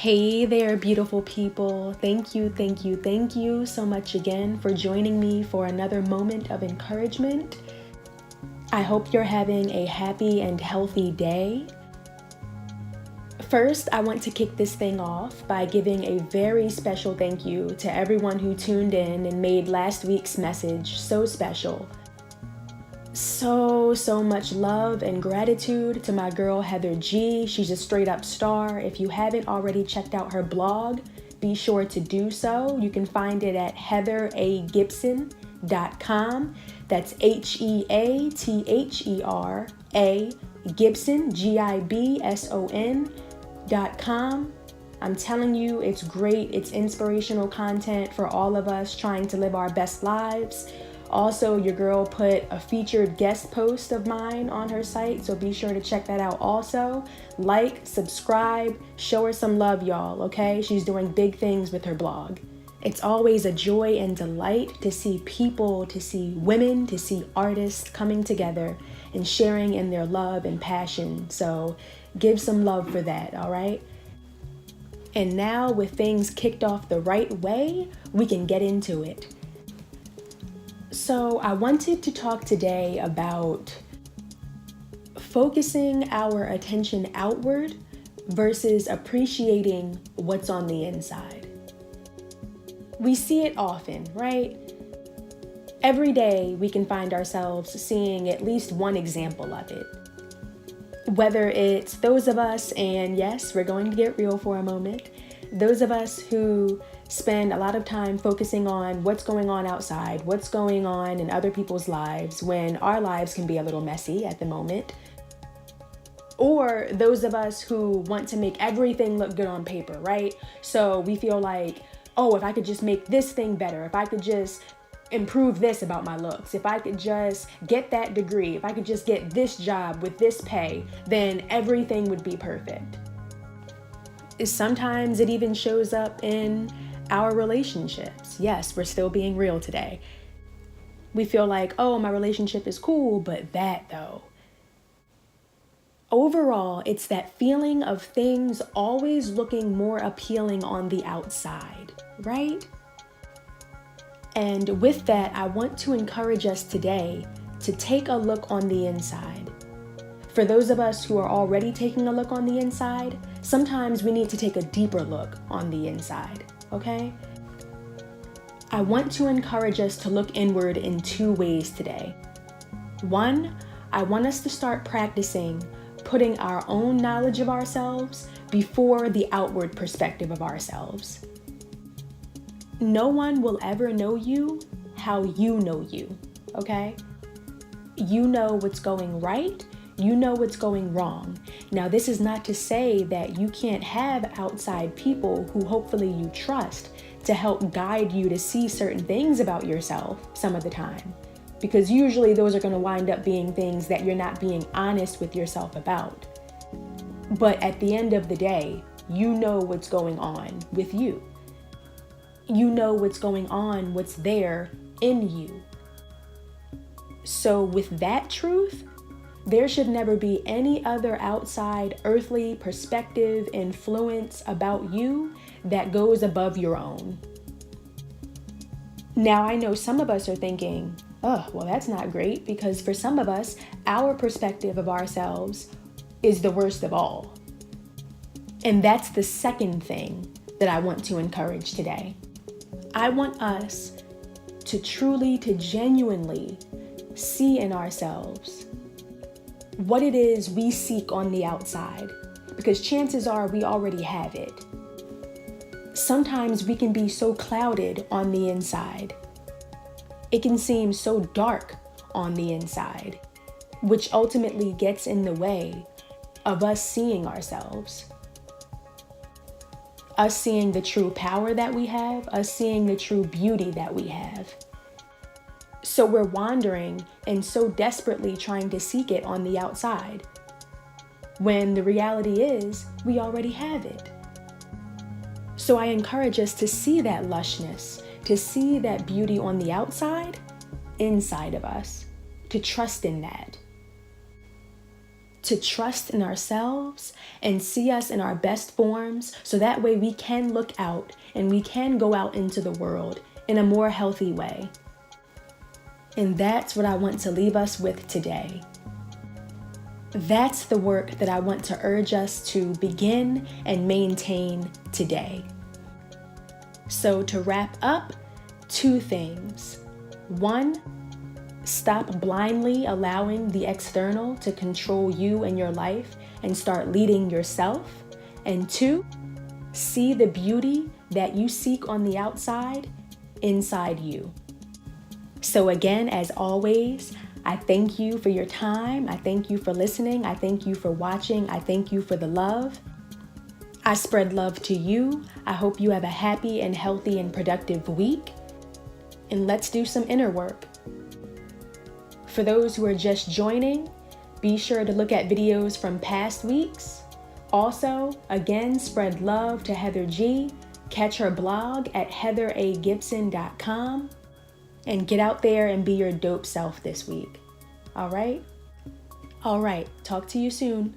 Hey there, beautiful people. Thank you so much again for joining me for another moment of encouragement. I hope you're having a happy and healthy day. First, I want to kick this thing off by giving a very special thank you to everyone who tuned in and made last week's message so special. So much love and gratitude to my girl Heather G. She's a straight up star. If you haven't already checked out her blog, be sure to do so. You can find it at heatheragibson.com. That's HEATHERA Gibson, GIBSON.com. I'm telling you, it's great. It's inspirational content for all of us trying to live our best lives. Also, your girl put a featured guest post of mine on her site, so be sure to check that out also. Like, subscribe, show her some love, y'all, okay? She's doing big things with her blog. It's always a joy and delight to see people, to see women, to see artists coming together and sharing in their love and passion. So give some love for that, all right? And now, with things kicked off the right way, we can get into it. So I wanted to talk today about focusing our attention outward versus appreciating what's on the inside. We see it often, right? Every day we can find ourselves seeing at least one example of it. Whether it's those of us, and yes, we're going to get real for a moment, those of us who spend a lot of time focusing on what's going on outside, what's going on in other people's lives when our lives can be a little messy at the moment. Or those of us who want to make everything look good on paper, right? So we feel like, oh, if I could just make this thing better, if I could just improve this about my looks, if I could just get that degree, if I could just get this job with this pay, then everything would be perfect. Sometimes it even shows up in our relationships. Yes, we're still being real today. We feel like, oh, my relationship is cool, but that though. Overall, it's that feeling of things always looking more appealing on the outside, right? And with that, I want to encourage us today to take a look on the inside. For those of us who are already taking a look on the inside, sometimes we need to take a deeper look on the inside, okay? I want to encourage us to look inward in two ways today. One, I want us to start practicing putting our own knowledge of ourselves before the outward perspective of ourselves. No one will ever know you how you know you, okay? You know what's going right. You know what's going wrong. Now, this is not to say that you can't have outside people who hopefully you trust to help guide you to see certain things about yourself some of the time. Because usually those are going to wind up being things that you're not being honest with yourself about. But at the end of the day, you know what's going on with you. You know what's going on, what's there in you. So with that truth, there should never be any other outside earthly perspective, influence about you that goes above your own. Now, I know some of us are thinking, oh, well, that's not great, because for some of us, our perspective of ourselves is the worst of all. And that's the second thing that I want to encourage today. I want us to genuinely see in ourselves what it is we seek on the outside, because chances are we already have it. Sometimes we can be so clouded on the inside. It can seem so dark on the inside, which ultimately gets in the way of us seeing ourselves. Us seeing the true power that we have, us seeing the true beauty that we have. So we're wandering and so desperately trying to seek it on the outside, when the reality is we already have it. So I encourage us to see that lushness, to see that beauty on the outside, inside of us, to trust in that. to trust in ourselves and see us in our best forms so that way we can look out and we can go out into the world in a more healthy way. And that's what I want to leave us with today. That's the work that I want to urge us to begin and maintain today. So to wrap up, 2 things. 1, stop blindly allowing the external to control you and your life and start leading yourself. And 2, see the beauty that you seek on the outside inside you. So again, as always, I thank you for your time. I thank you for listening. I thank you for watching. I thank you for the love. I spread love to you. I hope you have a happy and healthy and productive week. And let's do some inner work. For those who are just joining, be sure to look at videos from past weeks. Also, again, spread love to Heather G. Catch her blog at heatheragibson.com. And get out there and be your dope self this week. All right? Talk to you soon.